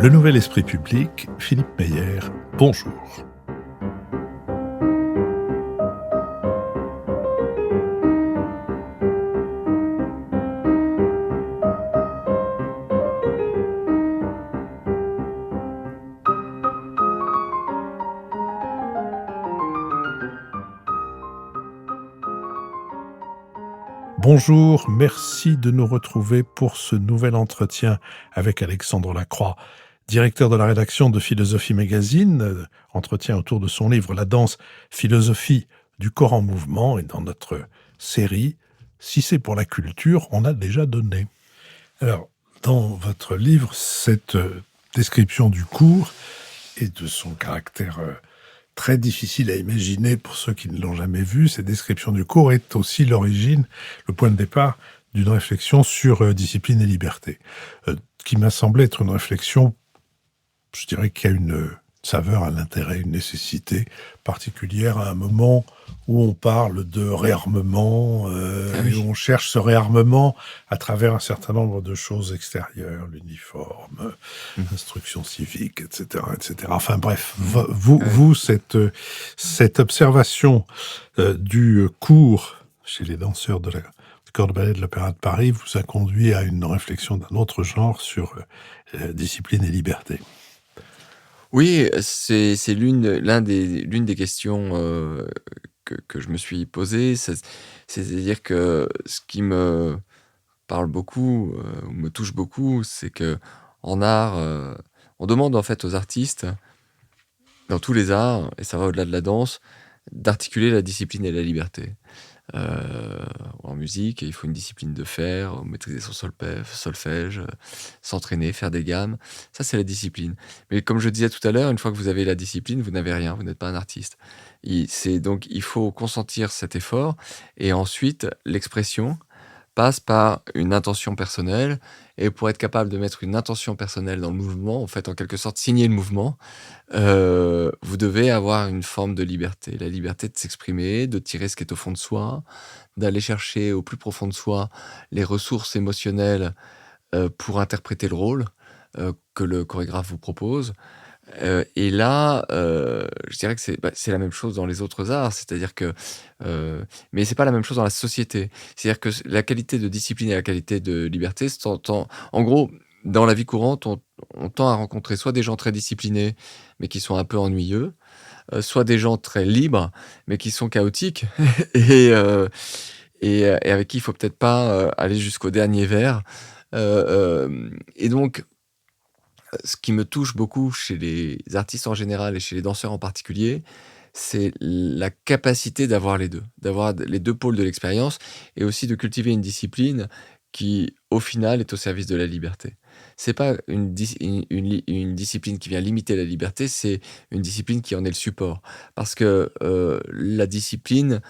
Le Nouvel Esprit Public, Philippe Meyer, bonjour. Bonjour, merci de nous retrouver pour ce nouvel entretien avec Alexandre Lacroix, directeur de la rédaction de Philosophie Magazine, entretien autour de son livre La danse, philosophie du corps en mouvement, et dans notre série Si c'est pour la culture, on a déjà donné. Alors, dans votre livre, cette description du cours et de son caractère très difficile à imaginer pour ceux qui ne l'ont jamais vu, cette description du cours est aussi l'origine, le point de départ d'une réflexion sur discipline et liberté, qui m'a semblé être une réflexion, je dirais, qui a une saveur, un intérêt, une nécessité particulière à un moment où on parle de réarmement, et où on cherche ce réarmement à travers un certain nombre de choses extérieures, l'uniforme, l'instruction civique, etc., etc. Enfin bref, vous cette observation du cours chez les danseurs du corps de ballet de l'Opéra de Paris vous a conduit à une réflexion d'un autre genre sur discipline et liberté. Oui, c'est l'une des questions que je me suis posée. C'est-à-dire que ce qui me parle beaucoup, ou me touche beaucoup, c'est qu'en art, on demande en fait aux artistes, dans tous les arts, et ça va au-delà de la danse, d'articuler la discipline et la liberté. En musique, il faut une discipline de faire, maîtriser son solfège, s'entraîner, faire des gammes. Ça, c'est la discipline. Mais comme je disais tout à l'heure, une fois que vous avez la discipline, vous n'avez rien, vous n'êtes pas un artiste. Donc, il faut consentir cet effort, et ensuite, l'expression passe par une intention personnelle, et pour être capable de mettre une intention personnelle dans le mouvement, en fait, en quelque sorte, signer le mouvement, vous devez avoir une forme de liberté. La liberté de s'exprimer, de tirer ce qui est au fond de soi, d'aller chercher au plus profond de soi les ressources émotionnelles, pour interpréter le rôle, que le chorégraphe vous propose. Et là, je dirais que c'est la même chose dans les autres arts, c'est-à-dire que, mais c'est pas la même chose dans la société. C'est-à-dire que la qualité de discipline et la qualité de liberté s'entend en gros, dans la vie courante, on tend à rencontrer soit des gens très disciplinés, mais qui sont un peu ennuyeux, soit des gens très libres, mais qui sont chaotiques et et avec qui il faut peut-être pas, aller jusqu'au dernier verre. Et donc, ce qui me touche beaucoup chez les artistes en général et chez les danseurs en particulier, c'est la capacité d'avoir les 2, d'avoir les 2 pôles de l'expérience, et aussi de cultiver une discipline qui, au final, est au service de la liberté. C'est pas une discipline qui vient limiter la liberté, c'est une discipline qui en est le support. Parce que, la discipline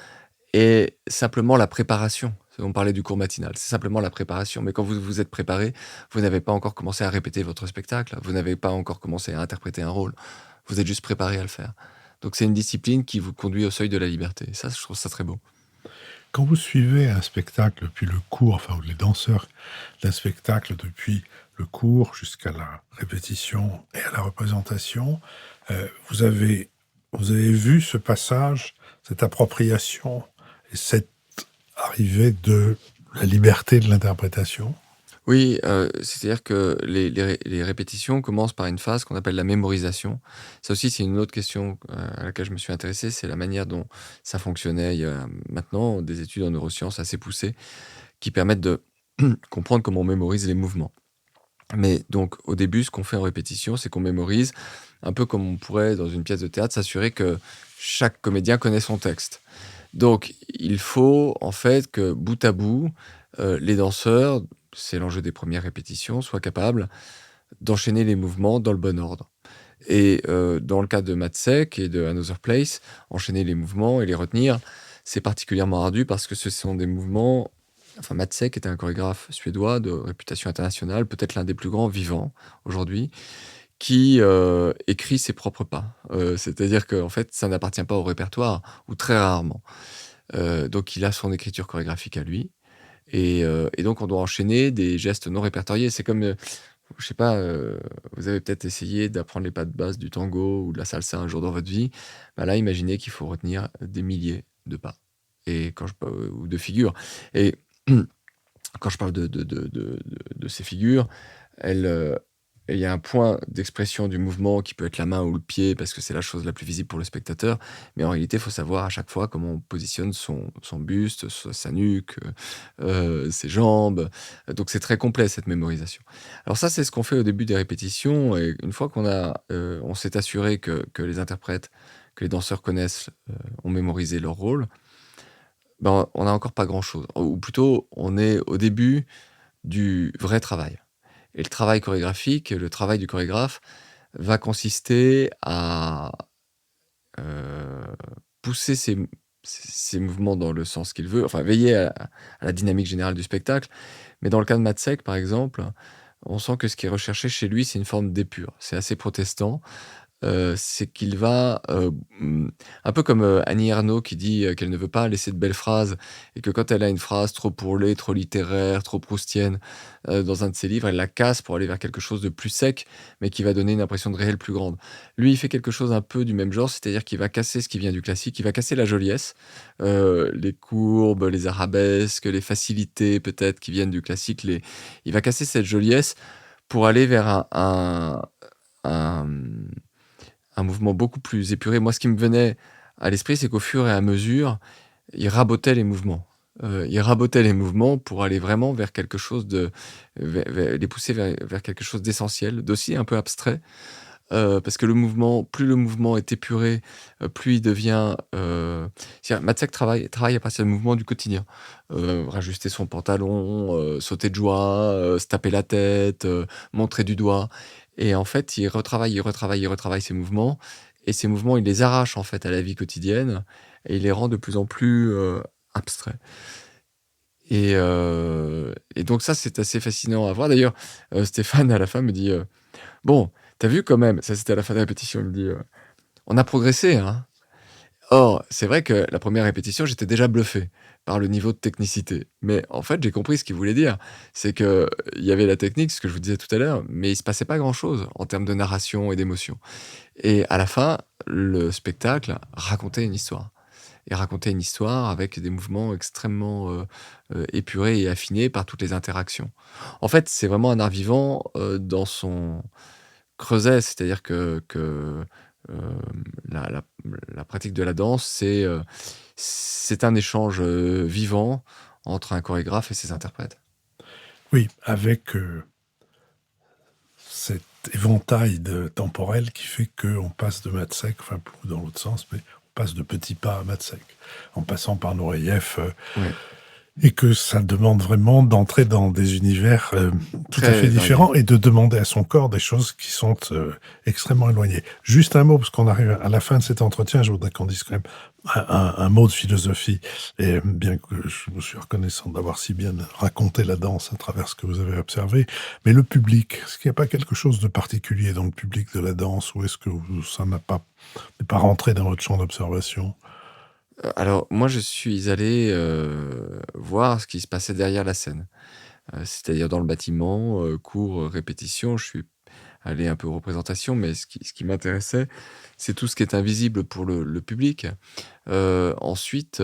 est simplement la préparation. On parlait du cours matinal, c'est simplement la préparation. Mais quand vous vous êtes préparé, vous n'avez pas encore commencé à répéter votre spectacle, vous n'avez pas encore commencé à interpréter un rôle. Vous êtes juste préparé à le faire. Donc c'est une discipline qui vous conduit au seuil de la liberté. Et ça, je trouve ça très beau. Quand vous suivez un spectacle depuis le cours, enfin les danseurs d'un spectacle depuis le cours jusqu'à la répétition et à la représentation, vous avez vu ce passage, cette appropriation et cette arrivée de la liberté de l'interprétation? Oui, c'est-à-dire que les répétitions commencent par une phase qu'on appelle la mémorisation. Ça aussi, c'est une autre question, à laquelle je me suis intéressé, c'est la manière dont ça fonctionnait. Il y a maintenant des études en neurosciences assez poussées qui permettent de comprendre comment on mémorise les mouvements. Mais donc au début, ce qu'on fait en répétition, c'est qu'on mémorise un peu comme on pourrait dans une pièce de théâtre s'assurer que chaque comédien connaît son texte. Donc il faut en fait que bout à bout, les danseurs, c'est l'enjeu des premières répétitions, soient capables d'enchaîner les mouvements dans le bon ordre. Et dans le cas de Matsek et de Another Place, enchaîner les mouvements et les retenir, c'est particulièrement ardu parce que ce sont des mouvements. Enfin, Matsek était un chorégraphe suédois de réputation internationale, peut-être l'un des plus grands vivants aujourd'hui, qui écrit ses propres pas. C'est-à-dire qu'en fait, ça n'appartient pas au répertoire, ou très rarement. Donc il a son écriture chorégraphique à lui, et donc on doit enchaîner des gestes non répertoriés. C'est comme, je sais pas, vous avez peut-être essayé d'apprendre les pas de base du tango ou de la salsa un jour dans votre vie. Bah, là, imaginez qu'il faut retenir des milliers de pas et quand je pa ou de figures et quand je parle de ces figures, elles, il y a un point d'expression du mouvement qui peut être la main ou le pied parce que c'est la chose la plus visible pour le spectateur. Mais en réalité, il faut savoir à chaque fois comment on positionne son buste, sa nuque, ses jambes. Donc c'est très complet cette mémorisation. Alors ça, c'est ce qu'on fait au début des répétitions et une fois on s'est assuré que les interprètes, que les danseurs connaissent, ont mémorisé leur rôle, ben, on n'a encore pas grand-chose. Ou plutôt, on est au début du vrai travail. Et le travail chorégraphique, le travail du chorégraphe va consister à, heu, pousser ses mouvements dans le sens qu'il veut, enfin veiller à la dynamique générale du spectacle. Mais dans le cas de Matsek, par exemple, on sent que ce qui est recherché chez lui, c'est une forme d'épure. C'est assez protestant. C'est qu'il va, un peu comme, Annie Ernaux qui dit, qu'elle ne veut pas laisser de belles phrases et que quand elle a une phrase trop pourlée, trop littéraire, trop proustienne, dans un de ses livres, elle la casse pour aller vers quelque chose de plus sec, mais qui va donner une impression de réel plus grande. Lui, il fait quelque chose un peu du même genre, c'est-à-dire qu'il va casser ce qui vient du classique, il va casser la joliesse, les courbes, les arabesques, les facilités peut-être qui viennent du classique, il va casser cette joliesse pour aller vers un, mmh un mouvement beaucoup plus épuré. Moi, ce qui me venait à l'esprit, c'est qu'au fur et à mesure, il rabotait les mouvements. Il rabotait les mouvements pour aller vraiment vers quelque chose de les pousser vers quelque chose d'essentiel, d'aussi un peu abstrait, parce que plus le mouvement est épuré, plus il devient, c'est-à-dire Matzak travaille à partir du mouvement du quotidien. Rajuster son pantalon, sauter de joie, se taper la tête, montrer du doigt et en fait, il retravaille ses mouvements et ces mouvements, il les arrache, en fait, à la vie quotidienne et il les rend de plus en plus, abstraits et donc ça, c'est assez fascinant à voir. D'ailleurs, Stéphane, à la fin, me dit, «Bon, tu as vu quand même», ça c'était à la fin de la répétition, il me dit, «On a progressé, hein?» Or, c'est vrai que la première répétition, j'étais déjà bluffé par le niveau de technicité. Mais en fait, j'ai compris ce qu'il voulait dire. C'est qu'il y avait la technique, ce que je vous disais tout à l'heure, mais il se passait pas grand-chose en termes de narration et d'émotion. Et à la fin, le spectacle racontait une histoire et racontait une histoire avec des mouvements extrêmement, épurés et affinés par toutes les interactions. En fait, c'est vraiment un art vivant, dans son creuset, c'est-à-dire que, la la pratique de la danse, c'est un échange, vivant entre un chorégraphe et ses interprètes. Oui, avec, cet éventail de temporel qui fait qu'on passe de Matzek, enfin, ou dans l'autre sens, mais on passe de petits pas à Matzek, en passant par Nureyev, Ouais, et que ça demande vraiment d'entrer dans des univers, tout à fait très varié. différents et de demander à son corps des choses qui sont, extrêmement éloignées. Juste un mot, parce qu'on arrive à la fin de cet entretien, je voudrais qu'on dise quand même un mot de philosophie et bien que je me suis reconnaissant d'avoir si bien raconté la danse à travers ce que vous avez observé, mais le public, est-ce qu'il n'y a pas quelque chose de particulier dans le public de la danse ou est-ce que ça n'est pas rentré dans votre champ d'observation? Alors moi, je suis allé, voir ce qui se passait derrière la scène, c'est-à-dire dans le bâtiment, cours, répétition. Je suis allé un peu aux représentations, mais ce qui m'intéressait, c'est tout ce qui est invisible pour le public. Ensuite,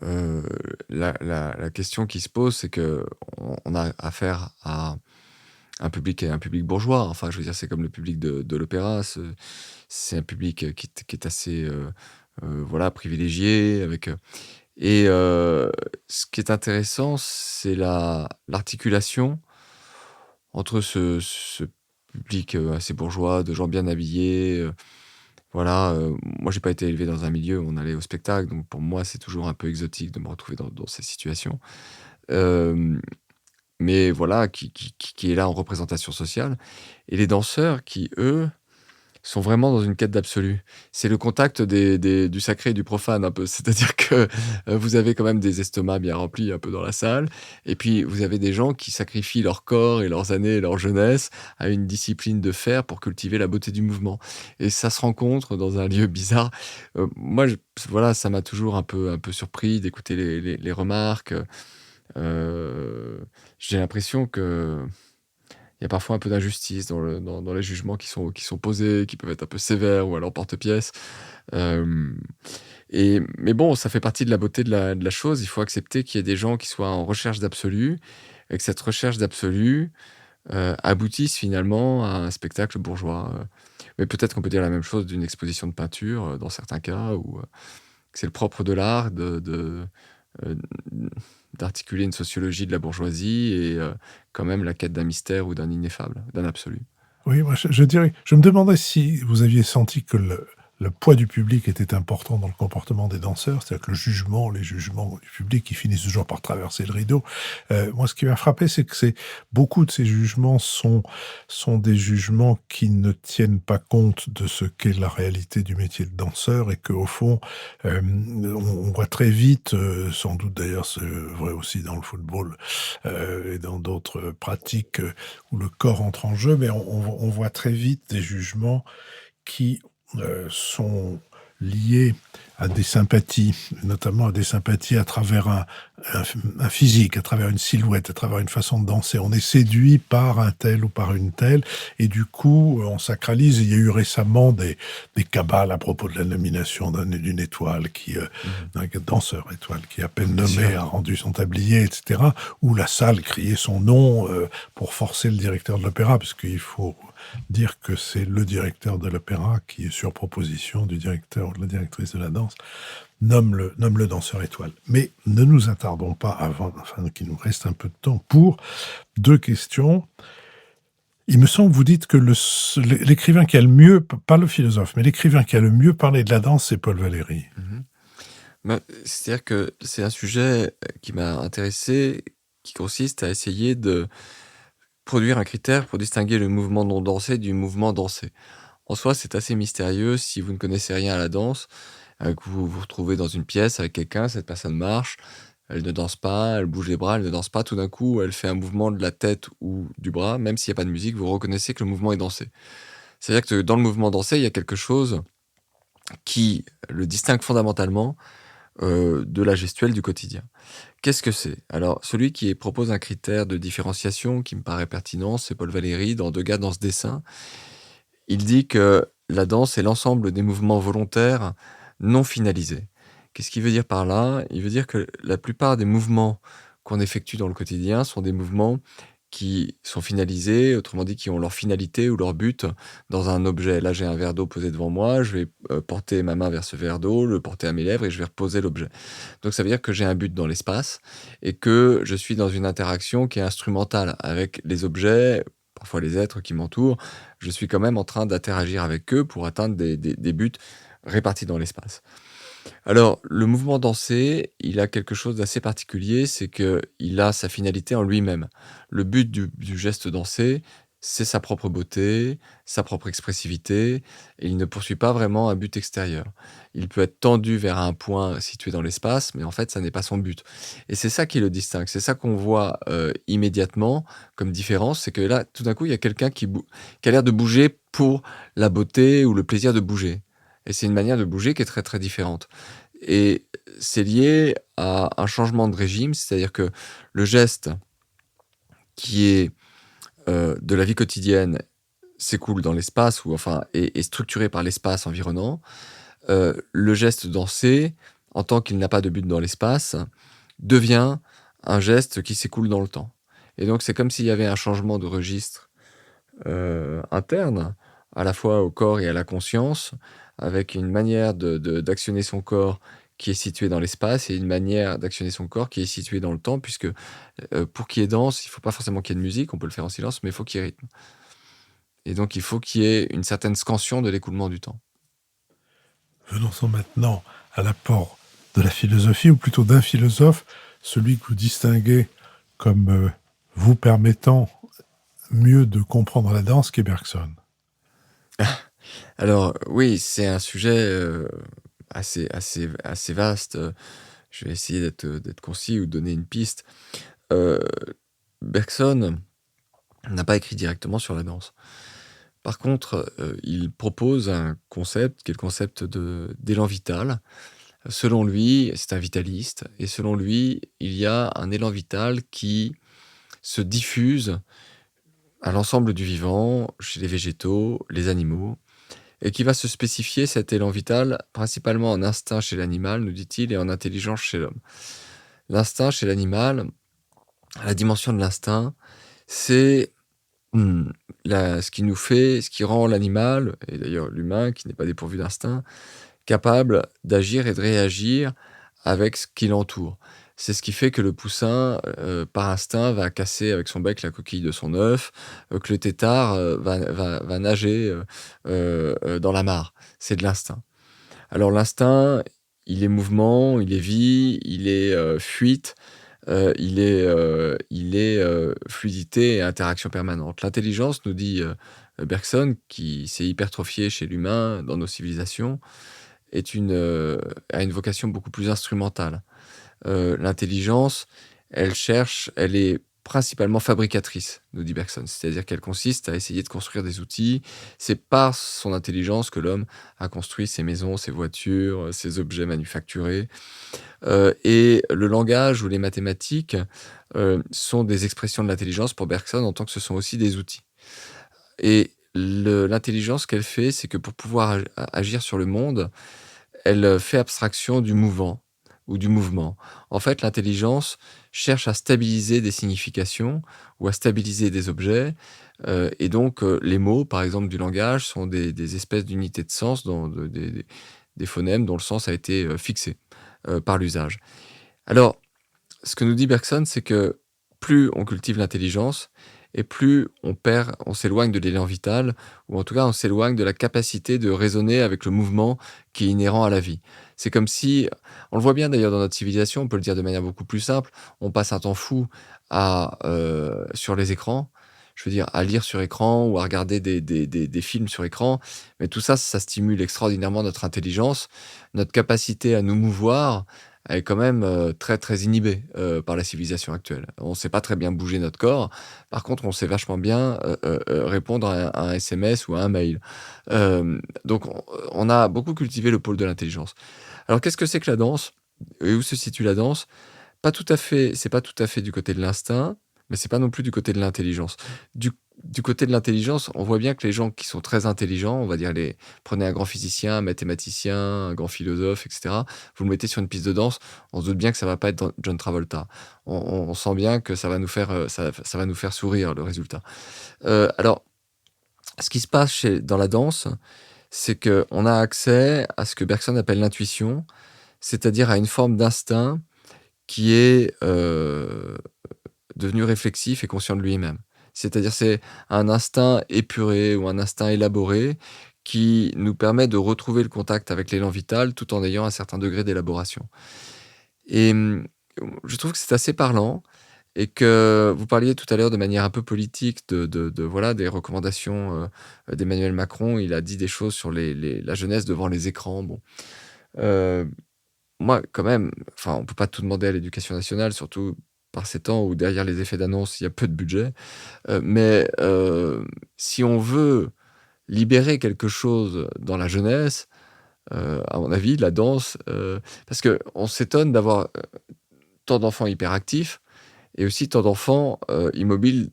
Heu, la question qui se pose, c'est qu'on a affaire à un public bourgeois. Enfin, je veux dire, c'est comme le public de l'opéra, c'est un public, qui est assez, voilà, privilégié avec, ce qui est intéressant, c'est l'articulation entre ce public, assez bourgeois, de gens bien habillés, voilà, moi j'ai pas été élevé dans un milieu où on allait au spectacle, donc pour moi c'est toujours un peu exotique de me retrouver dans ces situations. Hem, mais voilà, qui est là en représentation sociale et les danseurs qui, eux, sont vraiment dans une quête d'absolu. C'est le contact du sacré et du profane un peu. C'est-à-dire que, vous avez quand même des estomacs bien remplis un peu dans la salle et puis vous avez des gens qui sacrifient leur corps et leurs années et leur jeunesse à une discipline de fer pour cultiver la beauté du mouvement et ça se rencontre dans un lieu bizarre. Moi, voilà, ça m'a toujours un peu surpris d'écouter les remarques, J'ai l'impression que il y a parfois un peu d'injustice dans les jugements qui sont posés, qui peuvent être un peu sévères ou alors porte-pièce. Hem mais bon, ça fait partie de la beauté de la chose. Il faut accepter qu'il y ait des gens qui soient en recherche d'absolu et que cette recherche d'absolu, aboutisse finalement à un spectacle bourgeois, mais peut-être qu'on peut dire la même chose d'une exposition de peinture, dans certains cas où, que c'est le propre de l'art heu, d'articuler une sociologie de la bourgeoisie et quand même la quête d'un mystère ou d'un ineffable, d'un absolu. Oui, moi je dirais je me demandais si vous aviez senti que le poids du public était important dans le comportement des danseurs, c'est-à-dire que les jugements du public qui finissent toujours par traverser le rideau. Moi ce qui m'a frappé, c'est que beaucoup de ces jugements sont des jugements qui ne tiennent pas compte de ce qu'est la réalité du métier de danseur et qu'au fond, on voit très vite, sans doute d'ailleurs c'est vrai aussi dans le football, et dans d'autres pratiques, où le corps entre en jeu, mais on voit très vite des jugements qui, sont liés à des sympathies, notamment à des sympathies à travers un physique, à travers une silhouette, à travers une façon de danser. On est séduit par un tel ou par une telle et du coup, on sacralise. Il y a eu récemment des cabales à propos de la nomination d'une étoile Mmh. d'un danseur étoile qui, à peine Bien nommé, sûr. a rendu son tablier, et cetera, où la salle criait son nom, pour forcer le directeur de l'opéra, parce qu'il faut dire que c'est le directeur de l'opéra qui, sur proposition du directeur ou de la directrice de la danse, nomme le danseur étoile. Mais ne nous attardons pas avant, enfin qu'il nous reste un peu de temps pour 2 questions. Il me semble, vous dites que l'écrivain qui a le mieux, pas le philosophe, mais l'écrivain qui a le mieux parlé de la danse, c'est Paul Valéry. Mmh. Bah, c'est-à-dire que c'est un sujet, qui m'a intéressé, qui consiste à essayer de produire un critère pour distinguer le mouvement non dansé du mouvement dansé. En soi, c'est assez mystérieux si vous ne connaissez rien à la danse, que vous vous retrouvez dans une pièce avec quelqu'un, cette personne marche, elle ne danse pas, elle bouge les bras, elle ne danse pas, tout d'un coup, elle fait un mouvement de la tête ou du bras, même s'il y a pas de musique, vous reconnaissez que le mouvement est dansé. C'est-à-dire que dans le mouvement dansé, il y a quelque chose qui le distingue fondamentalement, de la gestuelle du quotidien. Qu'est-ce que c'est? Alors, celui qui propose un critère de différenciation qui me paraît pertinent, c'est Paul Valéry dans Deux gars dans ce dessin. Il dit que la danse est l'ensemble des mouvements volontaires non finalisés. Qu'est-ce qu'il veut dire par là? Il veut dire que la plupart des mouvements qu'on effectue dans le quotidien sont des mouvements qui sont finalisés, autrement dit qui ont leur finalité ou leur but dans un objet. Là, j'ai un verre d'eau posé devant moi, je vais, porter ma main vers ce verre d'eau, le porter à mes lèvres et je vais reposer l'objet. Donc ça veut dire que j'ai un but dans l'espace et que je suis dans une interaction qui est instrumentale avec les objets, parfois les êtres qui m'entourent. Je suis quand même en train d'interagir avec eux pour atteindre des buts répartis dans l'espace. Alors, le mouvement dansé, il a quelque chose d'assez particulier, c'est qu'il a sa finalité en lui-même. Le but du geste dansé, c'est sa propre beauté, sa propre expressivité, et il ne poursuit pas vraiment un but extérieur. Il peut être tendu vers un point situé dans l'espace, mais en fait, ça n'est pas son but. Et c'est ça qui le distingue, c'est ça qu'on voit immédiatement comme différence, c'est que là, tout d'un coup, il y a quelqu'un qui a l'air de bouger pour la beauté ou le plaisir de bouger. Et c'est une manière de bouger qui est très, très différente. Et c'est lié à un changement de régime, c'est-à-dire que le geste qui est, de la vie quotidienne s'écoule dans l'espace ou enfin est structuré par l'espace environnant. Le geste dansé, en tant qu'il n'a pas de but dans l'espace, devient un geste qui s'écoule dans le temps. Et donc c'est comme s'il y avait un changement de registre, interne, à la fois au corps et à la conscience, avec une manière d'actionner son corps qui est située dans l'espace et une manière d'actionner son corps qui est située dans le temps puisque, pour qu'il y ait danse, il faut pas forcément qu'il y ait de musique, on peut le faire en silence, mais il faut qu'il y ait rythme et donc il faut qu'il y ait une certaine scansion de l'écoulement du temps. Venons-en maintenant à l'apport de la philosophie, ou plutôt d'un philosophe, celui que vous distinguez comme, vous permettant mieux de comprendre la danse, qui est Bergson. Alors oui, c'est un sujet, assez vaste, je vais essayer d'être concis ou de donner une piste. Heu, Bergson n'a pas écrit directement sur la danse. Par contre, il propose un concept qui est le concept d'élan vital Selon lui, c'est un vitaliste et selon lui, il y a un élan vital qui se diffuse à l'ensemble du vivant, chez les végétaux, les animaux, et qui va se spécifier cet élan vital principalement en instinct chez l'animal, nous dit-il, et en intelligence chez l'homme. L'instinct chez l'animal, la dimension de l'instinct, c'est ce qui nous fait, ce qui rend l'animal, et d'ailleurs l'humain qui n'est pas dépourvu d'instinct, capable d'agir et de réagir avec ce qui l'entoure. C'est ce qui fait que le poussin, par instinct, va casser avec son bec la coquille de son œuf, que le tétard, va nager, dans la mare. C'est de l'instinct. Alors l'instinct, il est mouvement, il est vie, il est, fuite, il est fluidité et interaction permanente. L'intelligence, nous dit, Bergson, qui s'est hypertrophiée chez l'humain dans nos civilisations, a une vocation beaucoup plus instrumentale. L'intelligence, elle est principalement fabricatrice, nous dit Bergson. C'est-à-dire qu'elle consiste à essayer de construire des outils. C'est par son intelligence que l'homme a construit ses maisons, ses voitures, ses objets manufacturés. Et le langage ou les mathématiques sont des expressions de l'intelligence pour Bergson, en tant que ce sont aussi des outils. Et l'intelligence qu'elle fait, c'est que pour pouvoir agir sur le monde, elle fait abstraction du mouvant ou du mouvement. En fait, l'intelligence cherche à stabiliser des significations ou à stabiliser des objets. Et donc, les mots, par exemple, du langage, sont des espèces d'unités de sens, des phonèmes dont le sens a été fixé par l'usage. Alors, ce que nous dit Bergson, c'est que plus on cultive l'intelligence, et plus on s'éloigne de l'élan vital, ou en tout cas on s'éloigne de la capacité de raisonner avec le mouvement qui est inhérent à la vie. C'est comme si, on le voit bien d'ailleurs dans notre civilisation, on peut le dire de manière beaucoup plus simple, on passe un temps fou sur les écrans, je veux dire à lire sur écran ou à regarder des films sur écran, mais tout ça, ça stimule extraordinairement notre intelligence, notre capacité à nous mouvoir, elle est quand même très très inhibée par la civilisation actuelle. On ne sait pas très bien bouger notre corps. Par contre, on sait vachement bien répondre à un SMS ou à un mail. Donc, on a beaucoup cultivé le pôle de l'intelligence. Alors, qu'est-ce que c'est que la danse? Et où se situe la danse? Pas tout à fait, c'est pas tout à fait du côté de l'instinct, mais c'est pas non plus du côté de l'intelligence. Du du côté de l'intelligence, on voit bien que les gens qui sont très intelligents, on va dire prenez un grand physicien, un mathématicien, un grand philosophe, et cetera. Vous le mettez sur une piste de danse, on se doute bien que ça va pas être John Travolta. On sent bien que ça va nous faire, ça va nous faire sourire le résultat. Alors, ce qui se passe dans la danse, c'est qu'on a accès à ce que Bergson appelle l'intuition, c'est-à-dire à une forme d'instinct qui est devenu réflexif et conscient de lui-même. C'est-à-dire c'est un instinct épuré ou un instinct élaboré qui nous permet de retrouver le contact avec l'élan vital tout en ayant un certain degré d'élaboration. Et je trouve que c'est assez parlant et que vous parliez tout à l'heure de manière un peu politique voilà, des recommandations d'Emmanuel Macron. Il a dit des choses sur la jeunesse devant les écrans. Bon, Heu, moi, quand même, enfin, on peut pas tout demander à l'éducation nationale, surtout par ces temps où derrière les effets d'annonce, il y a peu de budget. Si on veut libérer quelque chose dans la jeunesse, à mon avis, la danse, parce qu'on s'étonne d'avoir, tant d'enfants hyperactifs et aussi tant d'enfants, immobiles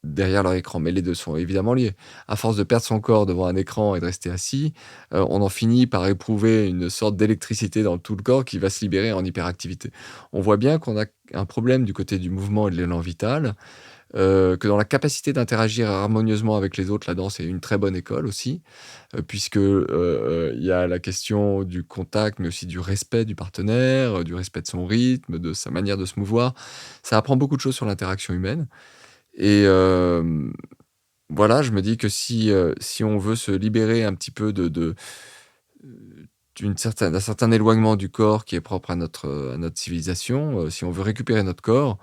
derrière leur écran. Mais les 2 sont évidemment liés. À force de perdre son corps devant un écran et de rester assis, on en finit par éprouver une sorte d'électricité dans tout le corps qui va se libérer en hyperactivité. On voit bien qu'on a un problème du côté du mouvement et de l'élan vital, que dans la capacité d'interagir harmonieusement avec les autres, la danse est une très bonne école aussi, puisque, il y a la question du contact, mais aussi du respect du partenaire, du respect de son rythme, de sa manière de se mouvoir. Ça apprend beaucoup de choses sur l'interaction humaine et voilà, je me dis que si on veut se libérer un petit peu d'un certain éloignement du corps qui est propre à notre civilisation, si on veut récupérer notre corps,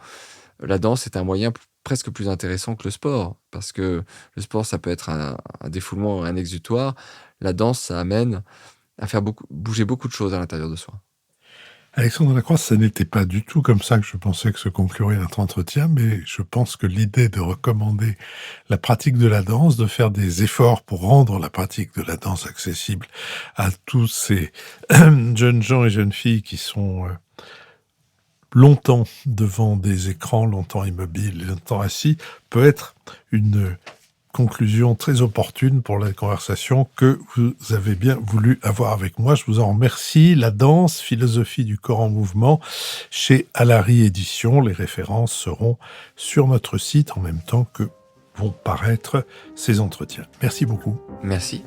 la danse est un moyen presque plus intéressant que le sport. Parce que le sport, ça peut être un défoulement, un exutoire. La danse, ça amène à faire bouger beaucoup de choses à l'intérieur de soi. Alexandre Lacroix, ce n'était pas du tout comme ça que je pensais que se conclurait notre entretien, mais je pense que l'idée de recommander la pratique de la danse, de faire des efforts pour rendre la pratique de la danse accessible à tous ces jeunes gens et jeunes filles qui sont longtemps devant des écrans, longtemps immobiles, longtemps assis, peut être une conclusion très opportune pour la conversation que vous avez bien voulu avoir avec moi. Je vous en remercie. La danse, philosophie du corps en mouvement, chez Alary Éditions. Les références seront sur notre site en même temps que vont paraître ces entretiens. Merci beaucoup. Merci.